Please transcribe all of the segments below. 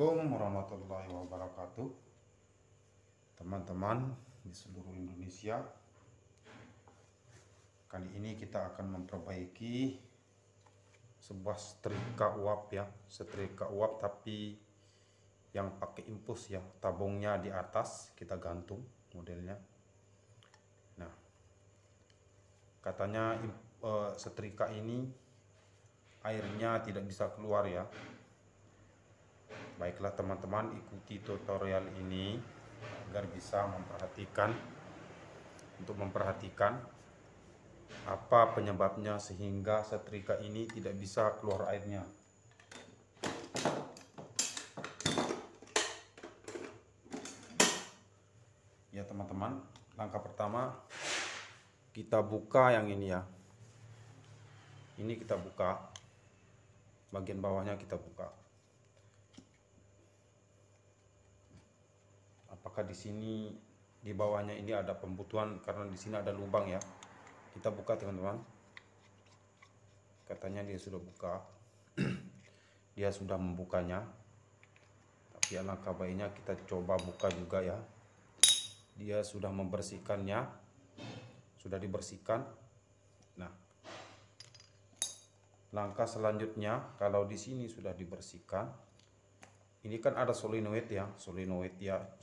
Assalamualaikum warahmatullahi wabarakatuh. Teman-teman di seluruh Indonesia, kali ini kita akan memperbaiki sebuah setrika uap ya, setrika uap tapi yang pakai impus ya, tabungnya di atas kita gantung modelnya. Nah, katanya setrika ini airnya tidak bisa keluar ya. Baiklah teman-teman, ikuti tutorial ini agar bisa memperhatikan apa penyebabnya sehingga setrika ini tidak bisa keluar airnya. Ya teman-teman, langkah pertama kita buka yang ini ya. Ini kita buka, bagian bawahnya kita buka. Apakah di sini di bawahnya ini ada pembutuhan, karena di sini ada lubang ya. Kita buka teman-teman. Katanya dia sudah buka. Dia sudah membukanya. Tapi alangkah baiknya kita coba buka juga ya. Dia sudah membersihkannya. Sudah dibersihkan. Nah, langkah selanjutnya kalau di sini sudah dibersihkan, ini kan ada solenoid ya,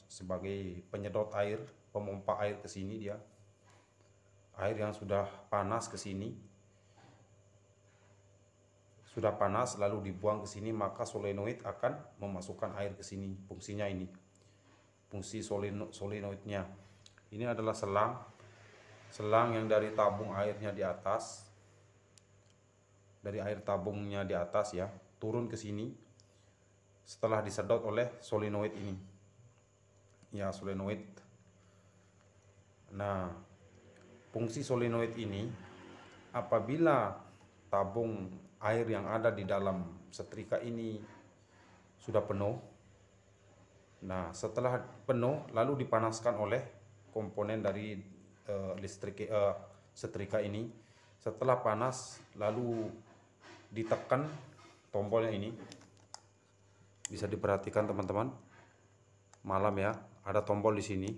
sebagai penyedot air, pemompa air ke sini dia. Air yang sudah panas ke sini. Sudah panas lalu dibuang ke sini, maka solenoid akan memasukkan air ke sini. Fungsinya ini. Fungsi solenoidnya. Ini adalah selang yang dari tabung airnya di atas. Dari air tabungnya di atas ya, turun ke sini. Setelah disedot oleh solenoid ini ya, solenoid. Nah, fungsi solenoid ini apabila tabung air yang ada di dalam setrika ini sudah penuh, nah setelah penuh lalu dipanaskan oleh komponen dari setrika ini. Setelah panas lalu ditekan tombolnya ini. Bisa diperhatikan teman-teman, malam ya, ada tombol di sini.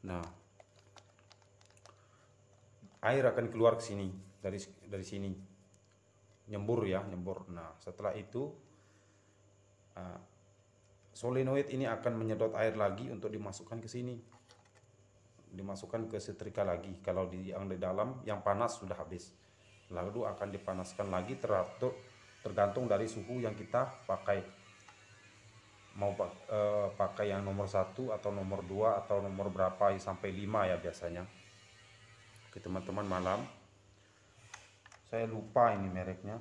Nah, air akan keluar ke sini dari sini, nyembur ya, nyembur. Nah, setelah itu solenoid ini akan menyedot air lagi untuk dimasukkan ke sini, dimasukkan ke setrika lagi. Kalau yang di dalam yang panas sudah habis, lalu akan dipanaskan lagi tergantung dari suhu yang kita pakai. Mau pakai yang nomor 1 atau nomor 2 atau nomor berapa ya, sampai 5 ya biasanya. Oke teman-teman, malam. Saya lupa ini mereknya.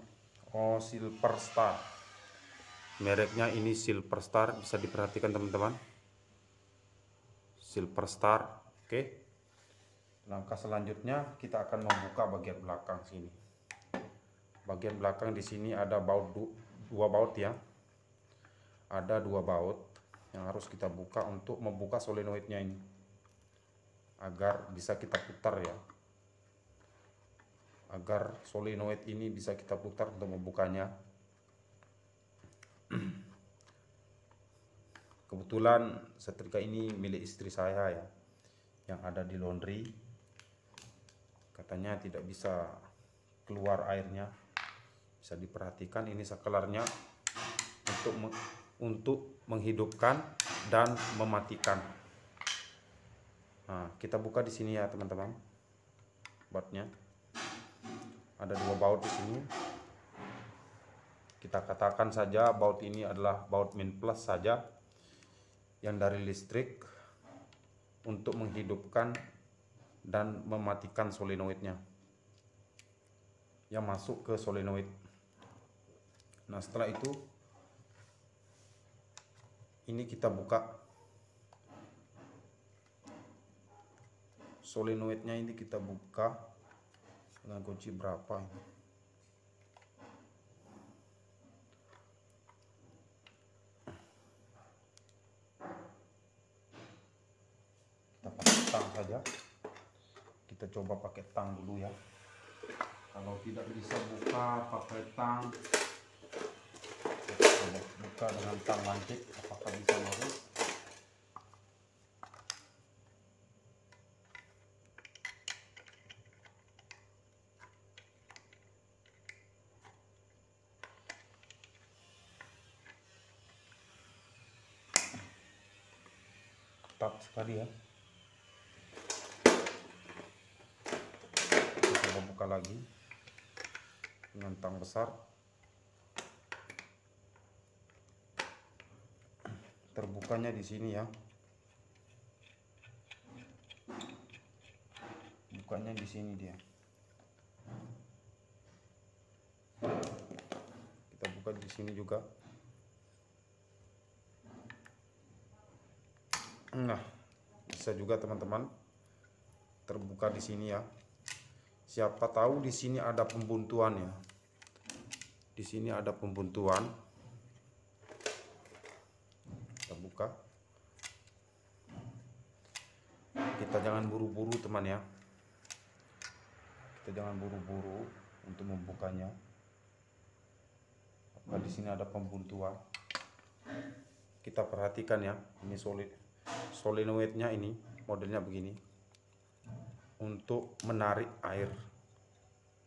Oh, Silver Star. Mereknya ini Silver Star, bisa diperhatikan teman-teman. Silver Star. Oke. Langkah selanjutnya kita akan membuka bagian belakang sini. Bagian belakang di sini ada dua baut ya. Ada 2 baut yang harus kita buka untuk membuka solenoidnya ini, agar bisa kita putar ya. Agar solenoid ini bisa kita putar untuk membukanya. Kebetulan setrika ini milik istri saya ya, yang ada di laundry. Katanya tidak bisa keluar airnya. Bisa diperhatikan ini saklarnya untuk menghidupkan dan mematikan. Nah, kita buka di sini ya teman-teman. Bautnya ada 2 baut di sini. Kita katakan saja baut ini adalah baut min plus saja, yang dari listrik, untuk menghidupkan dan mematikan solenoidnya yang masuk ke solenoid. Nah, setelah itu ini kita buka solenoidnya, ini kita buka dengan kunci berapa ini. Kita pakai tang saja. Kita coba pakai tang dulu ya. Kalau tidak bisa buka pakai tang, buka dengan tang lancip, apakah bisa masuk. Ketat sekali ya. Kita coba buka lagi dengan tang besar. Terbukanya di sini ya. Bukanya di sini dia. Kita buka di sini juga. Nah, bisa juga teman-teman terbuka di sini ya. Siapa tahu di sini ada pembuntuan ya. Di sini ada pembuntuan. Kita buka. Kita jangan buru-buru teman ya. Kita jangan buru-buru untuk membukanya. Apakah di sini ada pembuntuan? Kita perhatikan ya. Ini solenoidnya ini modelnya begini. Untuk menarik air.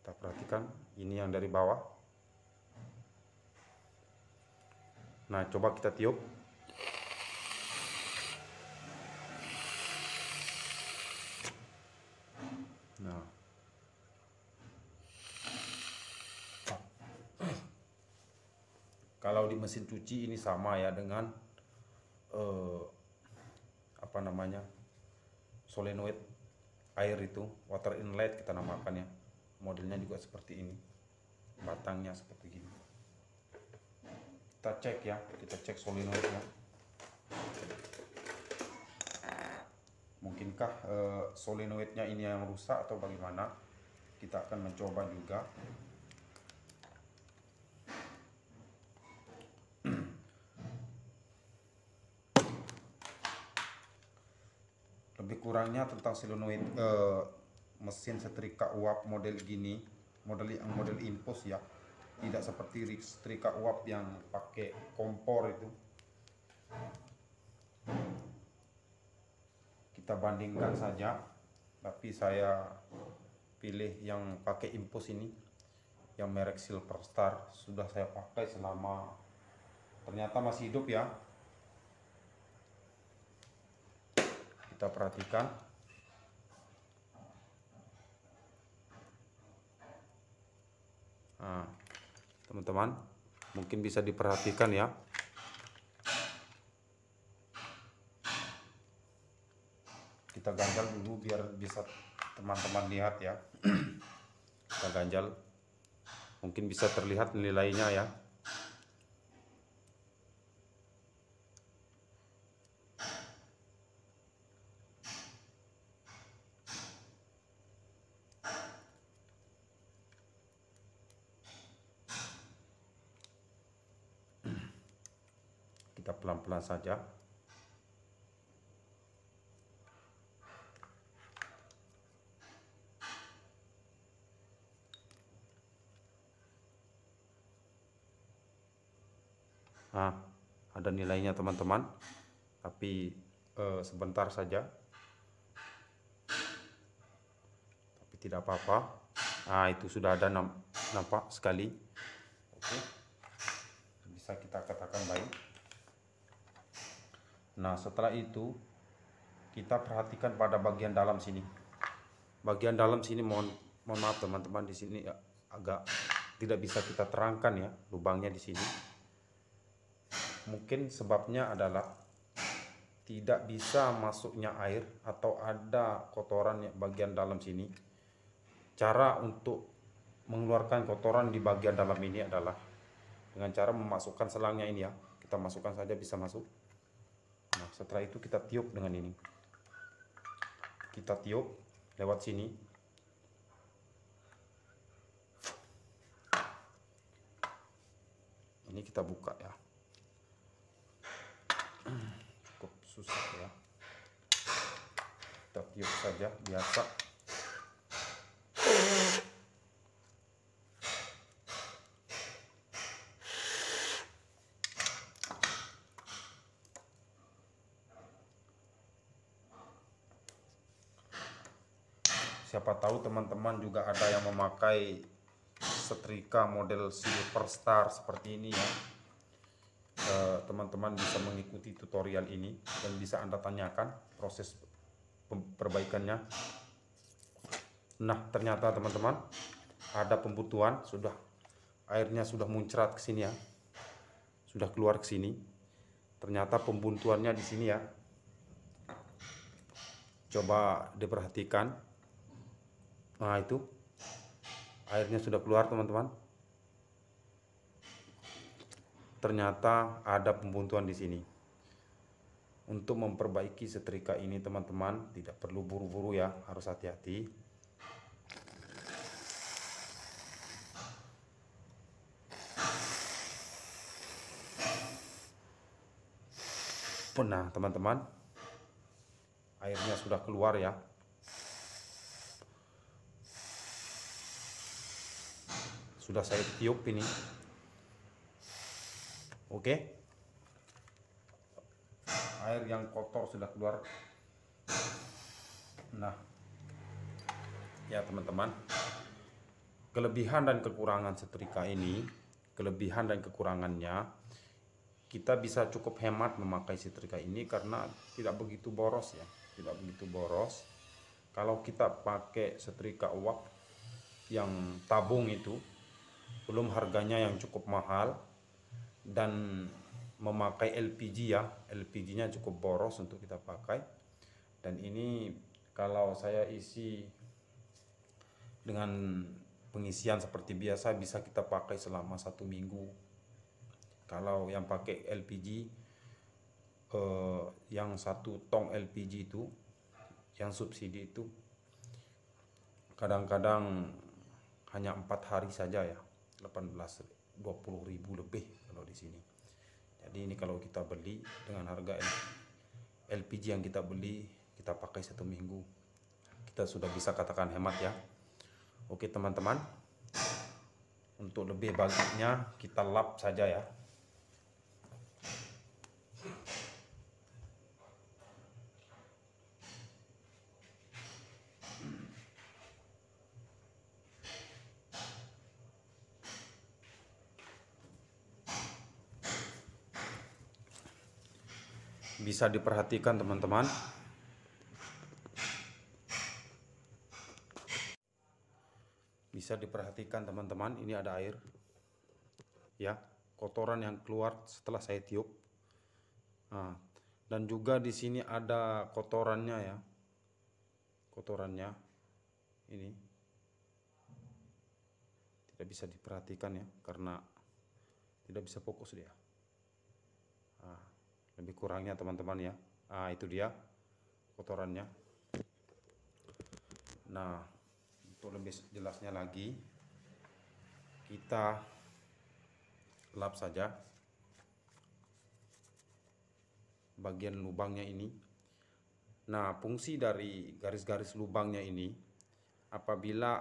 Kita perhatikan ini yang dari bawah. Nah, coba kita tiup. Nah, kalau di mesin cuci ini sama ya dengan apa namanya, solenoid air itu, water inlet kita namakan ya. Modelnya juga seperti ini, batangnya seperti gini. Kita cek ya, kita cek solenoidnya. Mungkinkah solenoidnya ini yang rusak atau bagaimana? Kita akan mencoba juga. Lebih kurangnya tentang solenoid mesin setrika uap model gini, model impus ya, tidak seperti setrika uap yang pakai kompor itu. Kita bandingkan saja, tapi saya pilih yang pakai impus ini, yang merek Silver Star. Sudah saya pakai selama, ternyata masih hidup ya. Kita perhatikan. Nah, teman-teman, mungkin bisa diperhatikan ya. Kita ganjal dulu biar bisa teman-teman lihat ya. Kita ganjal, mungkin bisa terlihat nilainya ya. Kita pelan-pelan saja. Nah, ada nilainya teman-teman, tapi sebentar saja, tapi tidak apa-apa. Nah, itu sudah ada nampak sekali. Oke, bisa kita katakan baik. Nah, setelah itu kita perhatikan pada bagian dalam sini. Bagian dalam sini, mohon maaf teman-teman, di sini agak tidak bisa kita terangkan ya, lubangnya di sini. Mungkin sebabnya adalah tidak bisa masuknya air atau ada kotoran bagian dalam sini. Cara untuk mengeluarkan kotoran di bagian dalam ini adalah dengan cara memasukkan selangnya ini ya. Kita masukkan saja, bisa masuk. Nah, setelah itu kita tiup dengan ini. Kita tiup lewat sini. Ini kita buka ya. Cukup susah ya. Kita tiup saja biasa. siapa tahu teman-teman juga ada yang memakai setrika model Silver Star seperti ini ya. Teman-teman bisa mengikuti tutorial ini dan bisa Anda tanyakan proses perbaikannya. Nah, ternyata teman-teman ada pembutuhan, sudah airnya sudah muncrat ke sini ya. Sudah keluar ke sini. Ternyata pembuntuannya di sini ya. Coba diperhatikan. Nah, itu airnya sudah keluar teman-teman. Ternyata ada pembuntuan di sini. Untuk memperbaiki setrika ini teman-teman tidak perlu buru-buru ya, harus hati-hati. Nah teman-teman, airnya sudah keluar ya. Sudah saya tiup ini. Oke. Air yang kotor sudah keluar. Nah, ya teman-teman, kelebihan dan kekurangan setrika ini, kelebihan dan kekurangannya, kita bisa cukup hemat memakai setrika ini karena tidak begitu boros ya, tidak begitu boros. Kalau kita pakai setrika uap yang tabung itu, belum harganya yang cukup mahal, dan memakai LPG ya, LPG-nya cukup boros untuk kita pakai. Dan ini kalau saya isi dengan pengisian seperti biasa bisa kita pakai selama 1 minggu. Kalau yang pakai LPG, yang 1 tong LPG itu, yang subsidi itu, kadang-kadang hanya 4 hari saja ya, 20 ribu lebih kalau di sini. Jadi ini kalau kita beli dengan harga LPG yang kita beli, kita pakai 1 minggu, kita sudah bisa katakan hemat ya. Oke teman-teman, untuk lebih bagusnya kita lap saja ya. Bisa diperhatikan teman-teman, bisa diperhatikan teman-teman, ini ada air ya, kotoran yang keluar setelah saya tiup. Nah, dan juga di sini ada kotorannya ya, kotorannya ini tidak bisa diperhatikan ya karena tidak bisa fokus dia. Nah, lebih kurangnya teman-teman ya. Nah, itu dia kotorannya. Nah, untuk lebih jelasnya lagi, kita lap saja bagian lubangnya ini. Nah, fungsi dari garis-garis lubangnya ini, apabila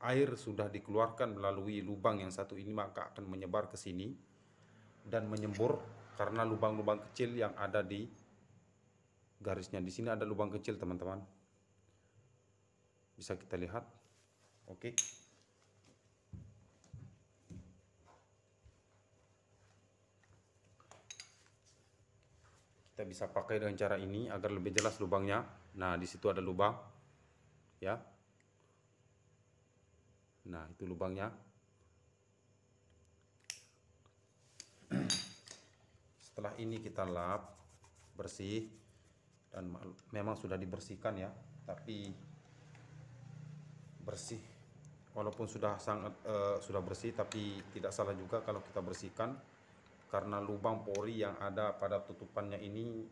air sudah dikeluarkan melalui lubang yang satu ini, maka akan menyebar ke sini dan menyembur karena lubang-lubang kecil yang ada di garisnya. Di sini ada lubang kecil teman-teman, bisa kita lihat. Oke. Kita bisa pakai dengan cara ini agar lebih jelas lubangnya. Nah, di situ ada lubang ya. Nah, itu lubangnya. Setelah ini kita lap bersih, dan memang sudah dibersihkan ya, tapi bersih walaupun sudah sangat sudah bersih, tapi tidak salah juga kalau kita bersihkan karena lubang pori yang ada pada tutupannya ini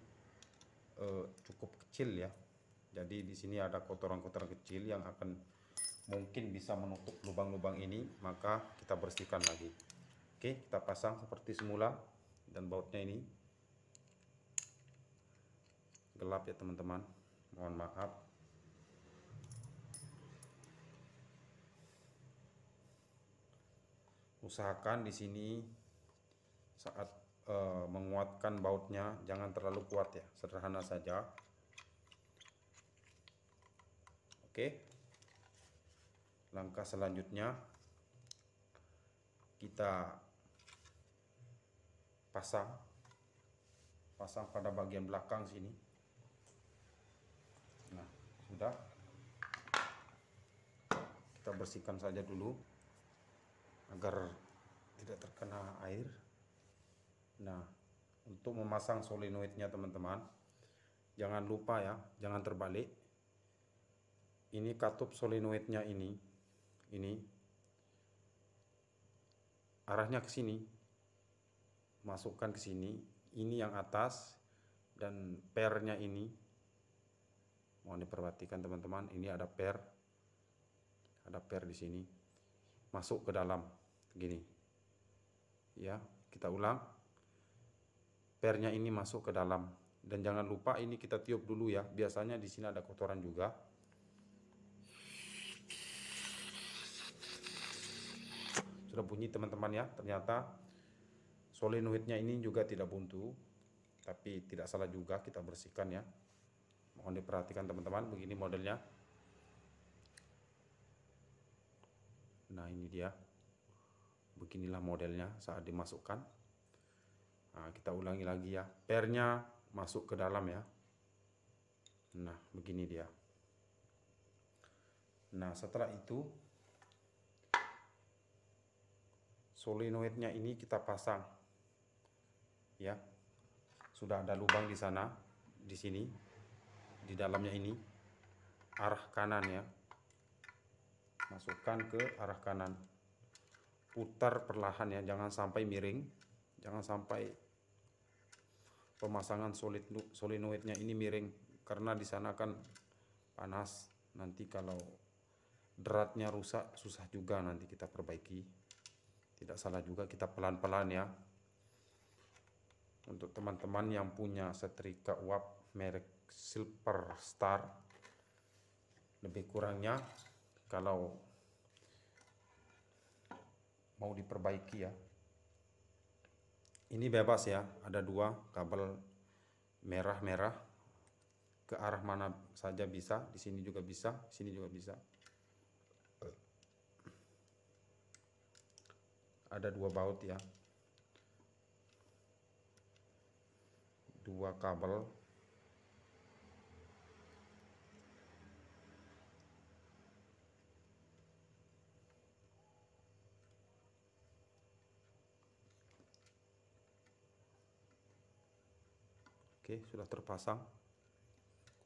cukup kecil ya. Jadi di sini ada kotoran-kotoran kecil yang akan mungkin bisa menutup lubang-lubang ini, maka kita bersihkan lagi. Oke, kita pasang seperti semula. Dan bautnya ini gelap ya teman-teman, mohon maaf. Usahakan di sini saat menguatkan bautnya jangan terlalu kuat ya, sederhana saja. Oke, Langkah selanjutnya kita pasang pada bagian belakang sini. Nah, sudah. Kita bersihkan saja dulu agar tidak terkena air. Nah, untuk memasang solenoidnya teman-teman, jangan lupa ya, jangan terbalik. Ini katup solenoidnya ini arahnya ke sini, masukkan ke sini. Ini yang atas, dan pernya ini mohon diperhatikan teman-teman. Ini ada per di sini, masuk ke dalam gini ya. Kita ulang, pernya ini masuk ke dalam, dan jangan lupa ini kita tiup dulu ya. Biasanya di sini ada kotoran juga. Sudah bunyi teman-teman ya. Ternyata solenoidnya ini juga tidak buntu, tapi tidak salah juga kita bersihkan ya. Mohon diperhatikan teman-teman, begini modelnya. Nah, ini dia, beginilah modelnya saat dimasukkan. Nah, kita ulangi lagi ya, pernya masuk ke dalam ya. Nah, begini dia. Nah, setelah itu solenoidnya ini kita pasang ya. Sudah ada lubang di sana, di sini, di dalamnya ini arah kanan ya. Masukkan ke arah kanan, putar perlahan ya, jangan sampai miring, jangan sampai pemasangan solenoidnya ini miring, karena di sana kan panas. Nanti kalau dratnya rusak, susah juga nanti kita perbaiki. Tidak salah juga kita pelan-pelan ya. Untuk teman-teman yang punya setrika uap merek Silver Star, lebih kurangnya kalau mau diperbaiki ya, ini bebas ya. Ada dua kabel merah-merah, ke arah mana saja bisa. Di sini juga bisa, di sini juga bisa. Ada dua baut ya, dua kabel. Oke, sudah terpasang.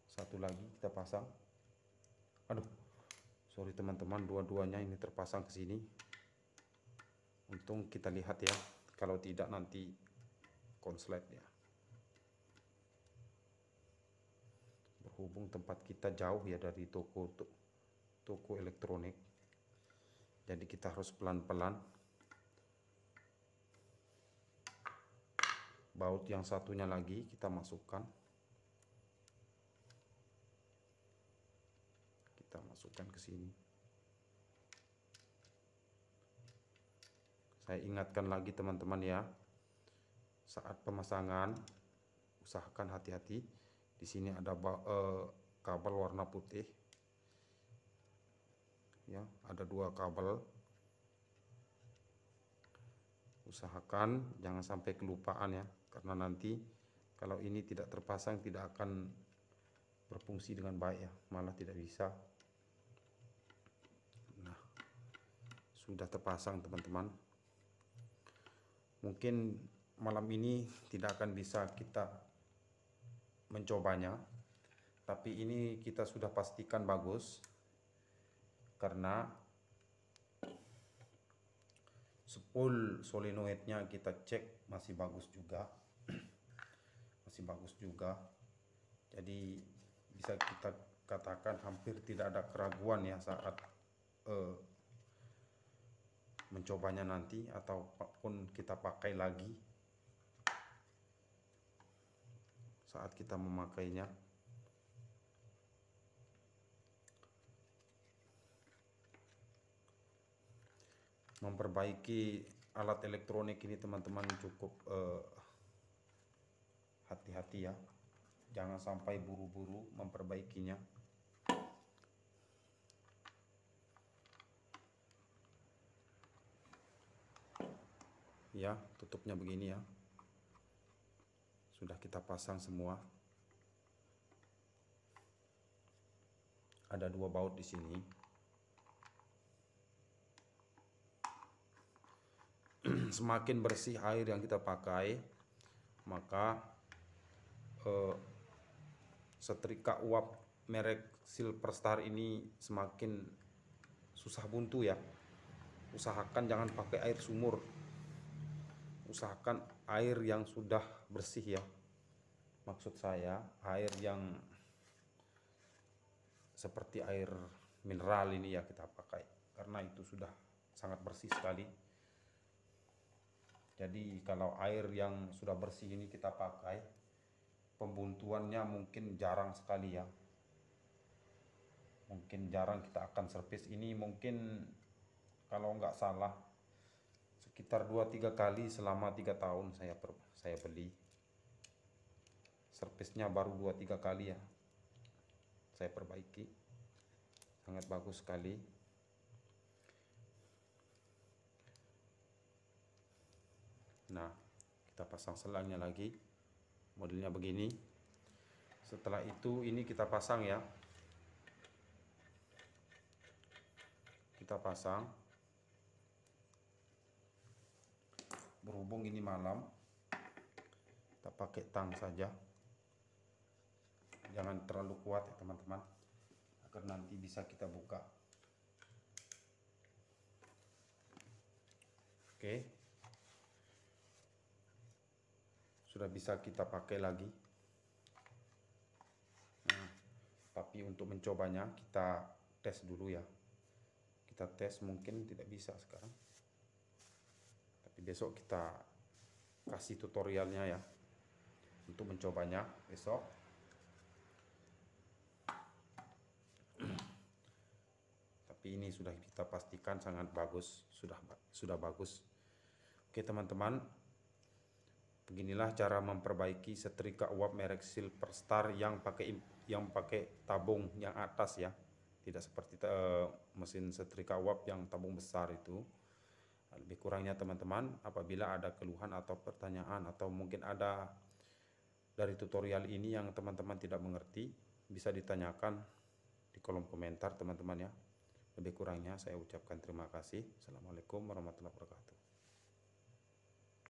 Satu lagi kita pasang. Aduh, sorry teman-teman, dua-duanya ini terpasang ke sini. Untung kita lihat ya, kalau tidak nanti konslet ya. Berhubung tempat kita jauh ya dari toko elektronik, jadi kita harus pelan-pelan. Baut yang satunya lagi kita masukkan. Kita masukkan ke sini. Saya ingatkan lagi teman-teman ya, saat pemasangan usahakan hati-hati. Di sini ada kabel warna putih ya, ada dua kabel. Usahakan jangan sampai kelupaan ya, karena nanti kalau ini tidak terpasang tidak akan berfungsi dengan baik ya, malah tidak bisa. Nah, sudah terpasang teman-teman. Mungkin malam ini tidak akan bisa kita mencobanya, tapi ini kita sudah pastikan bagus, karena spool solenoidnya kita cek masih bagus juga. Masih bagus juga. Jadi bisa kita katakan hampir tidak ada keraguan ya saat mencobanya nanti, ataupun kita pakai lagi saat kita memakainya. Memperbaiki alat elektronik ini teman-teman cukup hati-hati ya, jangan sampai buru-buru memperbaikinya. ya, tutupnya begini ya. Sudah kita pasang semua. Ada 2 baut di sini. Semakin bersih air yang kita pakai, maka setrika uap merek Silver Star ini semakin susah buntu ya. Usahakan jangan pakai air sumur. Usahakan air yang sudah bersih ya. Maksud saya air yang seperti air mineral ini ya kita pakai, karena itu sudah sangat bersih sekali. Jadi kalau air yang sudah bersih ini kita pakai, pembuntuannya mungkin jarang sekali ya. Mungkin jarang kita akan servis ini, mungkin kalau nggak salah sekitar 2-3 kali selama 3 tahun saya beli. Servisnya baru 2-3 kali ya saya perbaiki. Sangat bagus sekali. Nah, kita pasang selangnya lagi. Modelnya begini. Setelah itu ini kita pasang ya. Kita pasang. Berhubung ini malam, kita pakai tang saja. Jangan terlalu kuat ya teman-teman, agar nanti bisa kita buka. Oke, sudah bisa kita pakai lagi. Nah, tapi untuk mencobanya kita tes dulu ya. Kita tes, mungkin tidak bisa sekarang, tapi besok kita kasih tutorialnya ya untuk mencobanya besok. Tapi ini sudah kita pastikan sangat bagus, sudah bagus. Oke teman-teman, beginilah cara memperbaiki setrika uap merek Silver Star yang pakai tabung yang atas ya. Tidak seperti mesin setrika uap yang tabung besar itu. Lebih kurangnya teman-teman, apabila ada keluhan atau pertanyaan atau mungkin ada dari tutorial ini yang teman-teman tidak mengerti, bisa ditanyakan di kolom komentar teman-teman ya. Lebih kurangnya saya ucapkan terima kasih. Assalamualaikum warahmatullahi wabarakatuh.